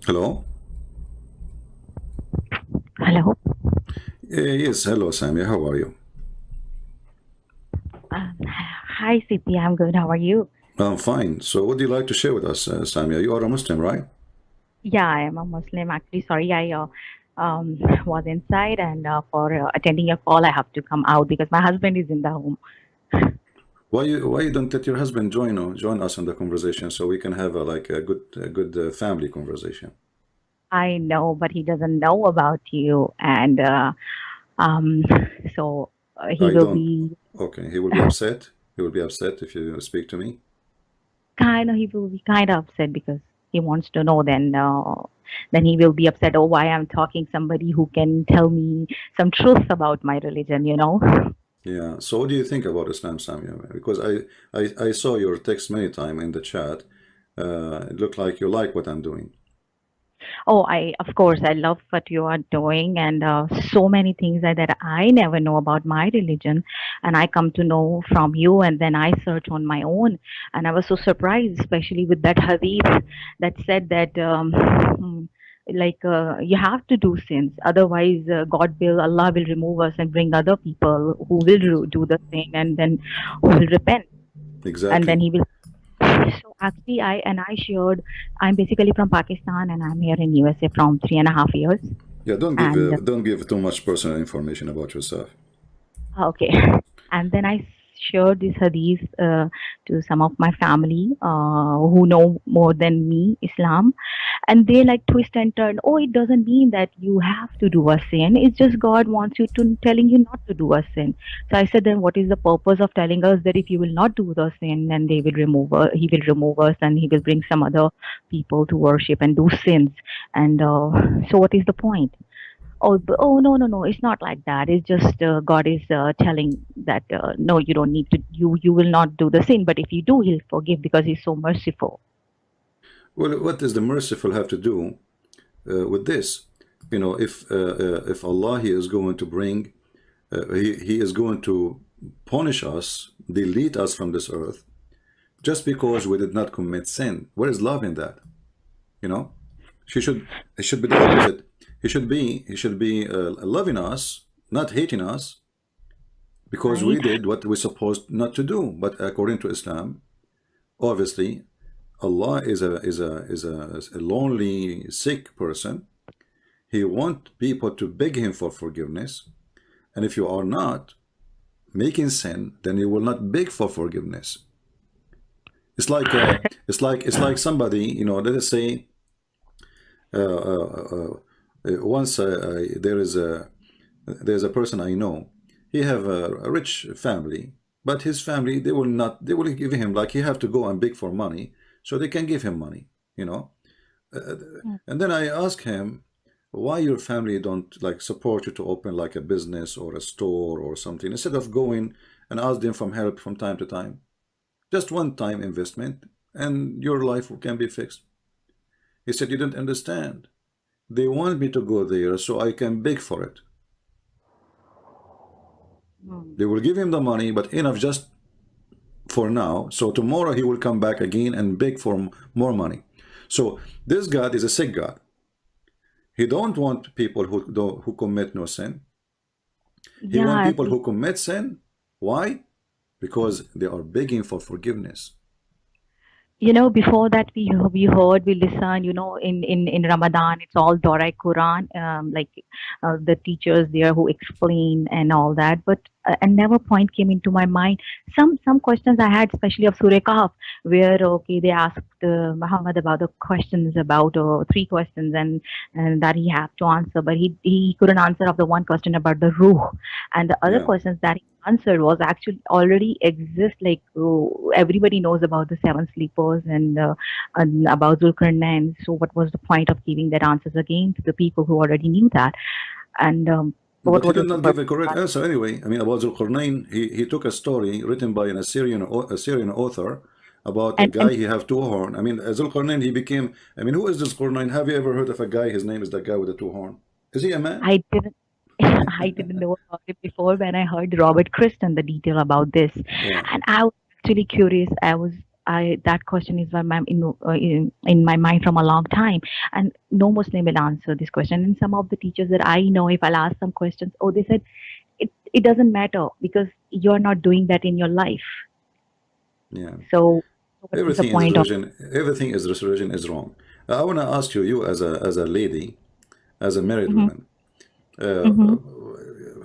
Hello? Hello. Yes, hello, Sammy. How are you? Hi, Siti. I'm good. How are you? I'm fine. So, what do you like to share with us, Samia? You are a Muslim, right? Yeah, I am a Muslim. Actually, sorry, I was inside, and for attending your call, I have to come out because my husband is in the home. Why you don't let your husband join us in the conversation so we can have a good family conversation? I know, but he doesn't know about you, and um, so he I will don't. be Okay, he will be upset. He will be upset if you speak to me. he will be kind of upset because he wants to know. Then he will be upset. Oh, why I'm talking somebody who can tell me some truth about my religion. Yeah. So, what do you think about Islam, Samia? Because I saw your text many times in the chat. It looked like you like what I'm doing. Oh, of course, I love what you are doing, and so many things that I never know about my religion, and I come to know from you, and then I search on my own, and I was so surprised, especially with that hadith that said that you have to do sins, otherwise Allah will remove us and bring other people who will do the sin, and then who will repent, and then Exactly. He will. So actually, I shared. I'm basically from Pakistan, and I'm here in USA from 3.5 years. Yeah. Don't give And don't give too much personal information about yourself. okay, and then I shared this hadith to some of my family who know more than me Islam, and they like twist and turn. Oh, it doesn't mean that you have to do a sin. It's just God wants you to telling you not to do a sin. So I said, then what is the purpose of telling us that if you will not do the sin, then they will He will remove us, and He will bring some other people to worship and do sins. And so, what is the point? Oh, no, no, no! It's not like that. It's just God is telling that no, you don't need to. You will not do the sin, but if you do, He'll forgive because He's so merciful. Well, what does the merciful have to do with this? If Allah He is going to bring, he is going to punish us, delete us from this earth, just because we did not commit sin. Where is love in that? You know, she should it should be the opposite. He should be loving us, not hating us, because we Right? did what we're supposed not to do. But according to Islam, obviously, Allah is a lonely, sick person. He wants people to beg him for forgiveness. And if you are not making sin, then you will not beg for forgiveness. It's like somebody, let us say, uh, uh, once there's a person I know. He have a rich family, but his family they will give him, like, he have to go and beg for money so they can give him money, you know. Uh, Mm. and then I ask him, why your family don't like support you to open like a business or a store or something, instead of going and ask them for help from time to time, just one time investment, and your life can be fixed. He said, you don't understand. They want me to go there so I can beg for it. Mm. They will give him the money, but enough just for now. So tomorrow he will come back again and beg for more money. So this God is a sick God. He don't want people who commit no sin. He want Yeah, people who commit sin. Why? Because they are begging for forgiveness. before that we heard, we listened, in Ramadan, it's all Dora Quran, like the teachers there who explain and all that, but and never point came into my mind. Some questions I had, especially of Surah Kahf, where okay, they asked Muhammad about the questions, about three questions, and that he have to answer, but he couldn't answer of the one question about the ruh, and the other Yeah. questions that he answered was actually already exist, like everybody knows about the seven sleepers, and about Zulkarnain. So what was the point of giving that answers again to the people who already knew that? And what But he what did was the not give purpose a correct of answer anyway. I mean, about Zulqarnain, he took a story written by a Syrian author about a that? guy he have two horn. I mean, Zulqarnain, he became. I mean, who is Zulqarnain? Have you ever heard of a guy? His name is the guy with the two horn. Is he a man? I didn't I didn't know about it before when I heard Robert Christian the detail about this, Yeah. and I was actually curious. I was that question is in my mind from a long time, and no Muslim will answer this question. And some of the teachers that I know, if I'll ask some questions, oh, they said it doesn't matter because you're not doing that in your life. Yeah. So what is the Everything is point of? religion. Everything is religion is wrong. I want to ask you, you as a lady, as a married Hmm. woman, uh, Hmm.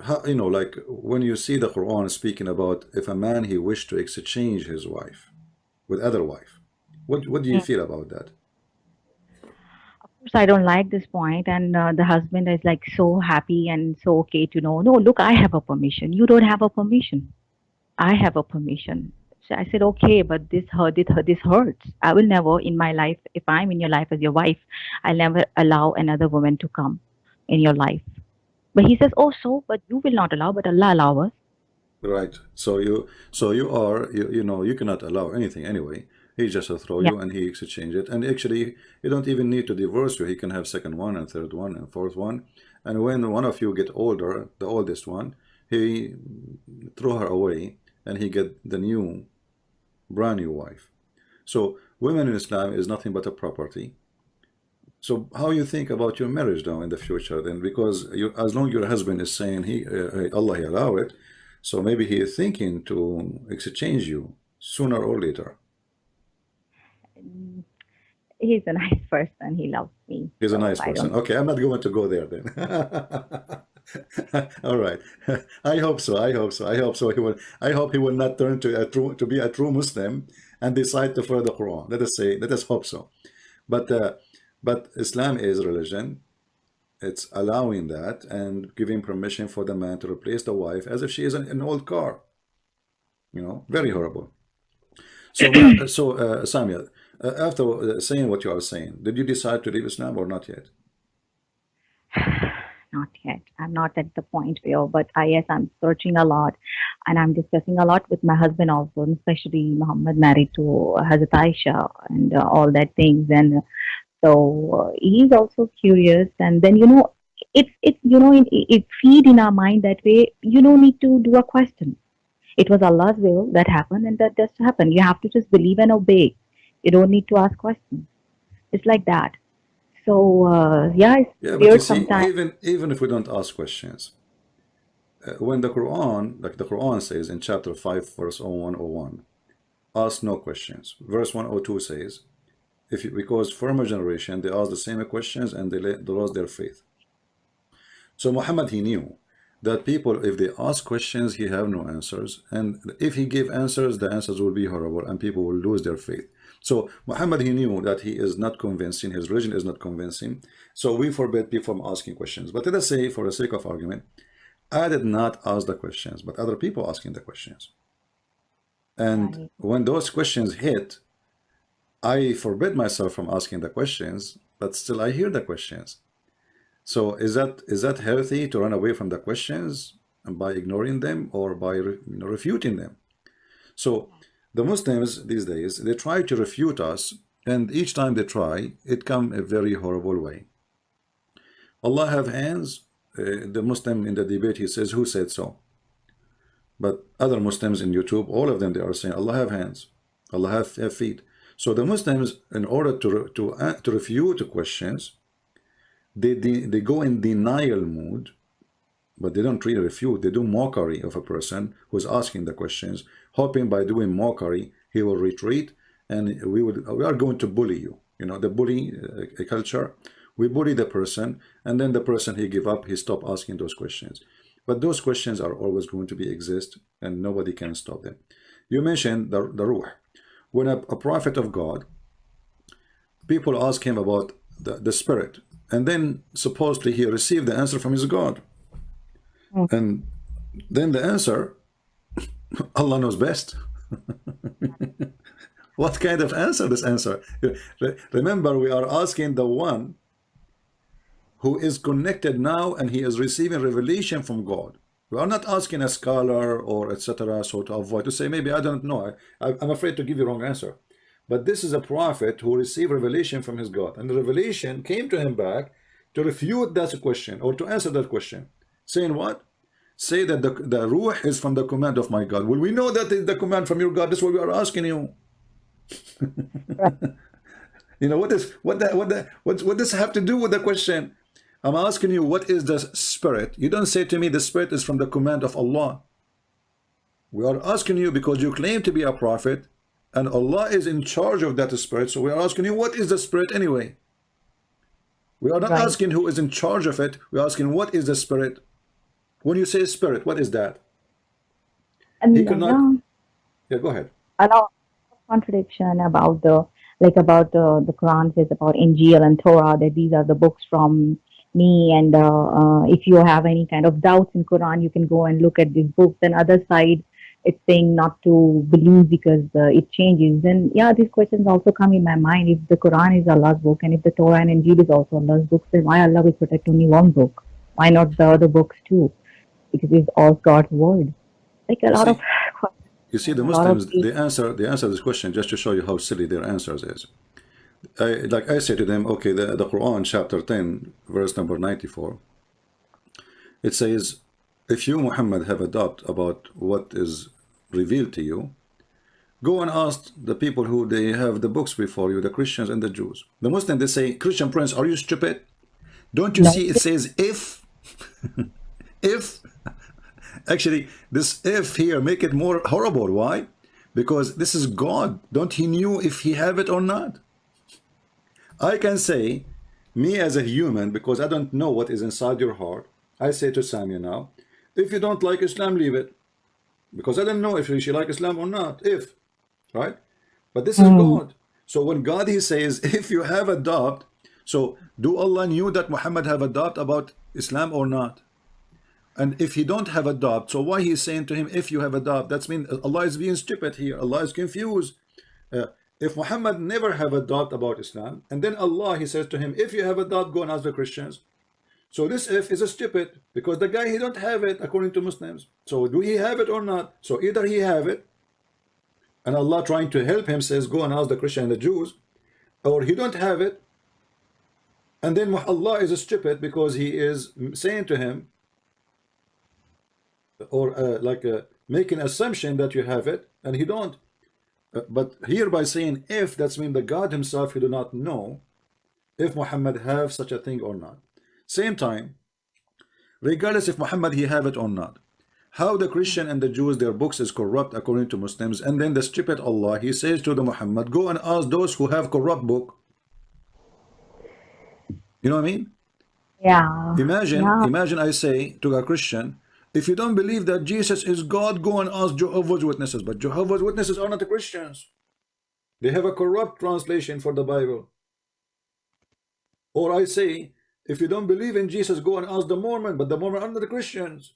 how, you know, like when you see the Quran speaking about if a man he wished to exchange his wife with other wife, what do you feel about that? Of course, I don't like this point, and the husband is like so happy and so okay to know. No, look, I have a permission. You don't have a permission. I have a permission. So I said, okay, but this hurts. I will never in my life, if I'm in your life as your wife, I'll never allow another woman to come in your life. But he says, oh, so, but you will not allow, but Allah allow us. Right. So you cannot allow anything anyway. He just will throw Yeah. you and he exchange it. And actually, you don't even need to divorce you. He can have second one and third one and fourth one. And when one of you get older, the oldest one, he throw her away and he get the new, brand new wife. So women in Islam is nothing but a property. So how you think about your marriage now in the future then? Because you, as long your husband is saying Allah he allow it, so maybe he is thinking to exchange you sooner or later. Mm, he's a nice person. He loves me. He's a So nice I person. don't. Okay, I'm not going to go there then. All right. I hope so. I hope so. I hope so. He will. I hope he will not turn to be a true Muslim and decide to follow the Quran. Let us say. Let us hope so. But Islam is religion. It's allowing that and giving permission for the man to replace the wife as if she is an old car. You know, very horrible. So, Samia, after saying what you are saying, did you decide to leave Islam or not yet? Not yet. I'm not at the point where, but yes, I'm searching a lot, and I'm discussing a lot with my husband also, and especially Muhammad married to Hazrat Aisha and all that things, and so he's also curious, and then it's it feed in our mind that way. You don't need to do a question. It was Allah's will that happened, and that just happened. You have to just believe and obey. You don't need to ask questions. It's like that. So yeah, it's Yeah, but you weird see, sometimes. even if we don't ask questions, when the Quran, like the Quran says in chapter 5, verse 0101, ask no questions. Verse 102 says, if you, because former generation, they asked the same questions and they lost their faith. So Muhammad, he knew that people, if they ask questions, he have no answers. And if he give answers, the answers will be horrible and people will lose their faith. So Muhammad, he knew that he is not convincing, his religion is not convincing. So we forbid people from asking questions. But let us say, for the sake of argument, I did not ask the questions, but other people asking the questions. And Right. when those questions hit, I forbid myself from asking the questions, but still I hear the questions. So is that healthy to run away from the questions and by ignoring them or by refuting them? So the Muslims these days, they try to refute us, and each time they try, it come a very horrible way. Allah have hands. The Muslim in the debate, he says, who said so? But other Muslims in YouTube, all of them, they are saying Allah have hands, Allah have feet. So the Muslims, in order to refute the questions, they go in denial mood, but they don't really refute. They do mockery of a person who's asking the questions, hoping by doing mockery he will retreat, and we are going to bully you. You know, the bully culture. We bully the person, and then the person he give up, he stop asking those questions. But those questions are always going to be exist, and nobody can stop them. You mentioned the ruh. When a prophet of God, people ask him about the spirit, and then supposedly he received the answer from his God. Mm. And then the answer, Allah knows best. What kind of answer this answer? Remember, we are asking the one who is connected now and he is receiving revelation from God. We are not asking a scholar or etc. So to avoid to say maybe I don't know. I'm afraid to give you wrong answer. But this is a prophet who received revelation from his God, and the revelation came to him back to refute that question or to answer that question, saying what? Say that the ruh is from the command of my God. Well, we know that is the command from your God. That's what we are asking you. Right. You know, what does have to do with the question? I'm asking you, what is the spirit? You don't say to me the spirit is from the command of Allah. We are asking you because you claim to be a prophet and Allah is in charge of that spirit. So we are asking you, what is the spirit anyway? We are not Right. asking who is in charge of it. We're asking what is the spirit. When you say spirit, what is that? He And could not. Yeah, go ahead. a lot of contradiction about the the Quran says about Injil and Torah that these are the books from me, and if you have any kind of doubts in Quran, you can go and look at these books. And other side, it's saying not to believe because it changes. And yeah, these questions also come in my mind. If the Quran is Allah's book, and if the Torah and Injil is also Allah's book, then why Allah will protect only one book? Why not the other books too? Because it's all God's word. Like a You lot of see, you see, the a lot of Muslims, they answer this question just to show you how silly their answers is. Like I say to them, okay, the Quran chapter 10 verse number 94, it says, if you Muhammad have a doubt about what is revealed to you, go and ask the people who they have the books before you, the Christians and the Jews. The Muslims, they say, Christian Prince, are you stupid? Don't you no. see it says if? If? Actually, this if here make it more horrible. Why? Because this is God. Don't he knew if he have it or not? I can say, me as a human, because I don't know what is inside your heart, I say to Samia now, if you don't like Islam, leave it. Because I don't know if she like Islam or not. If, right? But this is Hmm. God. So when God, he says, if you have a doubt, so do Allah knew that Muhammad have a doubt about Islam or not? And if he don't have a doubt, so why he's saying to him, if you have a doubt, that's mean Allah is being stupid here. Allah is confused. Uh, if Muhammad never have a doubt about Islam, and then Allah, he says to him, if you have a doubt, go and ask the Christians. So this if is a stupid, because the guy, he don't have it according to Muslims. So do he have it or not? So either he have it, and Allah trying to help him says, go and ask the Christian and the Jews, or he don't have it, and then Allah is a stupid because he is saying to him, or making assumption that you have it, and he don't. But here by saying if, that's mean the God himself, he do not know if Muhammad have such a thing or not. Same time, regardless if Muhammad he have it or not, how the Christian and the Jews, their books is corrupt according to Muslims, and then the stupid Allah, he says to the Muhammad, go and ask those who have corrupt book. You know what I mean? Yeah. Imagine, Yeah. imagine I say to a Christian, if you don't believe that Jesus is God, go and ask Jehovah's Witnesses. But Jehovah's Witnesses are not the Christians. They have a corrupt translation for the Bible. Or I say, if you don't believe in Jesus, go and ask the Mormon. But the Mormon are not the Christians.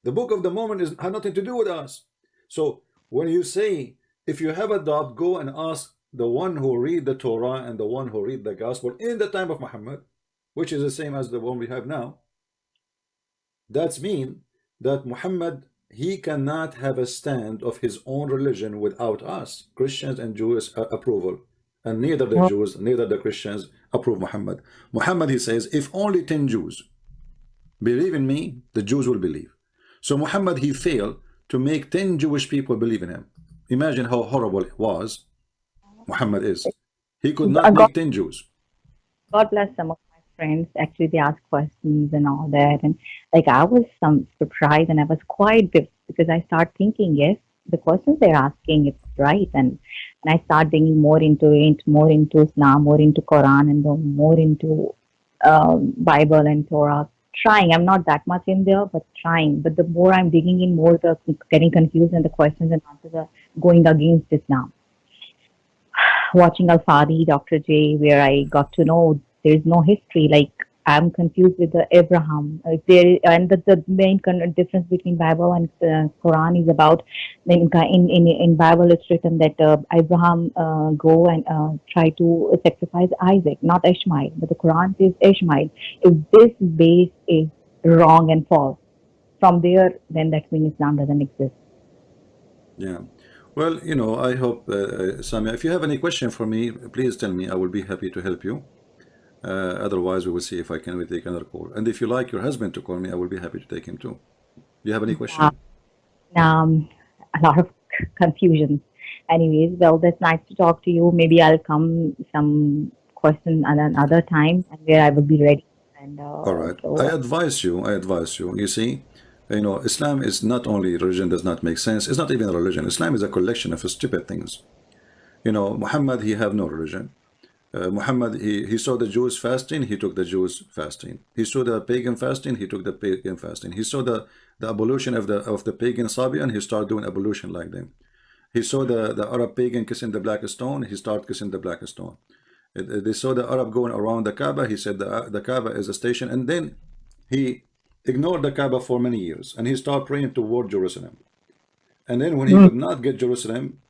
The book of the Mormon has nothing to do with us. So when you say, if you have a doubt, go and ask the one who read the Torah and the one who read the Gospel in the time of Muhammad, which is the same as the one we have now. That's mean that Muhammad, he cannot have a stand of his own religion without us, Christians and Jews approval. And neither the Well, Jews, neither the Christians approve Muhammad. Muhammad, he says, if only 10 Jews believe in me, the Jews will believe. So Muhammad, he failed to make 10 Jewish people believe in him. Imagine how horrible it was Muhammad is. He could not God, make 10 Jews. God bless some of my friends. Actually, they ask questions and all that, and like I was some surprised, and I was quite because I start thinking, yes, the questions they're asking it's right, and I start digging more into it, more into Islam, more into Quran, and then more into Bible and Torah. Trying, I'm not that much in there, but trying. But the more I'm digging in, more the getting confused, and the questions and answers are going against Islam. Watching Al Fadi, Dr. J, where I got to know there's no history. Like I'm confused with the Abraham. There and the main difference between Bible and Quran is about in Bible it's written that Abraham go and try to sacrifice Isaac, not Ishmael. But the Quran says Ishmael. If this base is wrong and false, from there, then that means Islam doesn't exist. Yeah. Well, you know, I hope, Samia, if you have any question for me, please tell me. I will be happy to help you. Otherwise, we will see if I can take another call. And if you like your husband to call me, I will be happy to take him too. Do you have any Uh, question? a lot of confusion. Anyways, well, that's nice to talk to you. Maybe I'll come some question another time, and where I will be ready. And All right. I advise you, you see, Islam is not only religion does not make sense. It's not even a religion. Islam is a collection of stupid things. Muhammad, he have no religion. Muhammad, he saw the Jews fasting, he took the Jews fasting. He saw the pagan fasting, he took the pagan fasting. He saw the abolition of the pagan Sabian, he started doing abolition like them. He saw the Arab pagan kissing the black stone, he started kissing the black stone. They saw the Arab going around the Kaaba, he said the Kaaba is a station, and then he ignored the Kaaba for many years, and he started praying toward Jerusalem. And then when he could not get Jerusalem,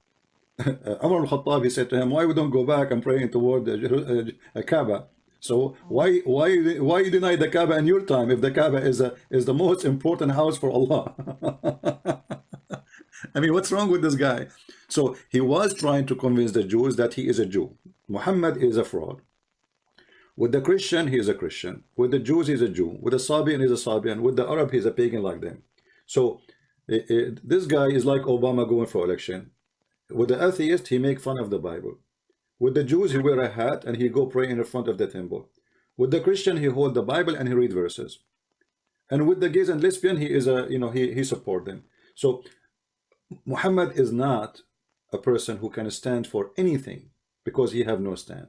Umar al-Khattab, he said to him, why we don't go back and praying toward the Kaaba? So why you deny the Kaaba in your time if the Kaaba is the most important house for Allah? I mean, what's wrong with this guy? So he was trying to convince the Jews that he is a Jew. Muhammad is a fraud. With the Christian, he is a Christian. With the Jews, he's a Jew. With the Sabian, he's a Sabian. With the Arab, he's a pagan like them. So this guy is like Obama going for election. With the atheist, he make fun of the Bible. With the Jews, he wear a hat and he go pray in the front of the temple. With the Christian, he hold the Bible and he read verses. And with the gays and lesbian, he is a he support them. So Muhammad is not a person who can stand for anything because he have no stand.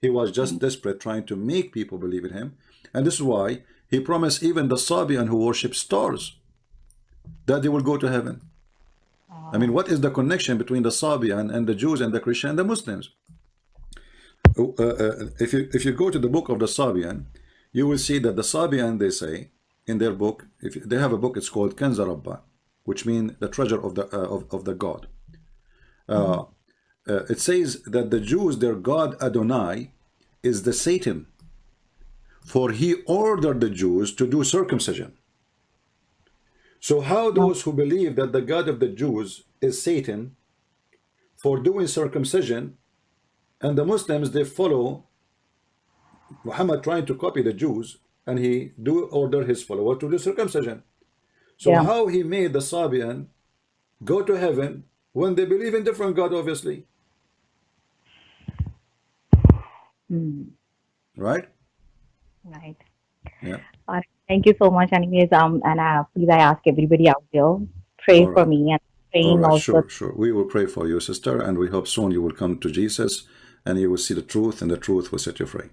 He was just desperate trying to make people believe in him, and this is why he promised even the Sabian who worship stars that they will go to heaven. I mean, what is the connection between the Sabian and the Jews and the Christian and the Muslims? If you go to the book of the Sabian, you will see that the Sabian, they say in their book, if they have a book, it's called Kanza Rabba, which means the treasure of the God. It says that the Jews, their God Adonai is the Satan, for he ordered the Jews to do circumcision. So how those who believe that the God of the Jews is Satan for doing circumcision, and the Muslims, they follow Muhammad trying to copy the Jews, and he do order his follower to do circumcision. So how he made the Sabian go to heaven when they believe in different God, obviously. Right? Right. Yeah. Thank you so much. Anyways, and please, I ask everybody out there, pray for me, and praying also. Sure. We will pray for you, sister, and we hope soon you will come to Jesus and you will see the truth, and the truth will set you free.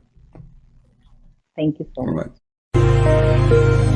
Thank you so much. All right.